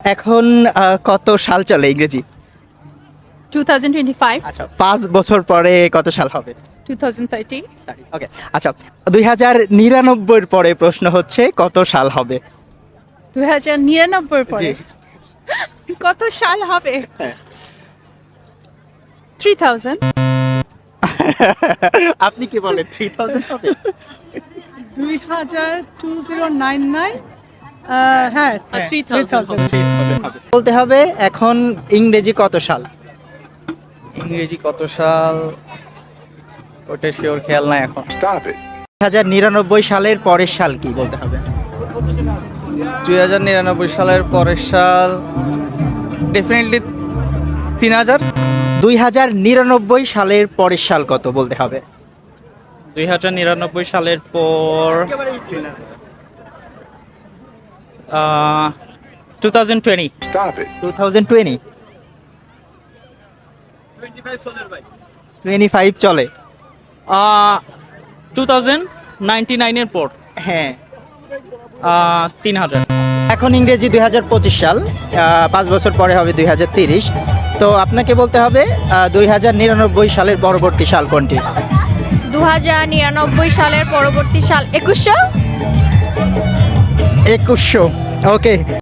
এখন কত সাল চলে ইংরেজি? 2025, আচ্ছা, 5 বছর পরে কত সাল হবে? 2030, ওকে, আচ্ছা, 2099 পরে প্রশ্ন হচ্ছে কত সাল হবে? 2099 পরে জি। কত সাল হবে? 3000, আপনি কি বলেন, 3000 হবে? 2099 হ্যাঁ 3000 বলতে হবে এখন ইংরেজি কত সাল? ইংরেজি কত সাল ওটা শিওর খেয়াল নাই এখন। 2099 সালের পরের সাল কি বলতে হবে? 2099 সালের পরের সাল ডেফিনেটলি 3000। 2099 সালের পরের সাল কত বলতে হবে? 2099 সালের পর 2020 2020 25 চলে। 2099 এর পর হ্যাঁ, 3000। এখন ইংরেজি 2025 সাল, 5 বছর পরে হবে 2030। তো আপনাকে বলতে হবে 2099 সালের পরবর্তী সাল কোনটি? 2099 সালের পরবর্তী সাল 2100। 2100। ওকে।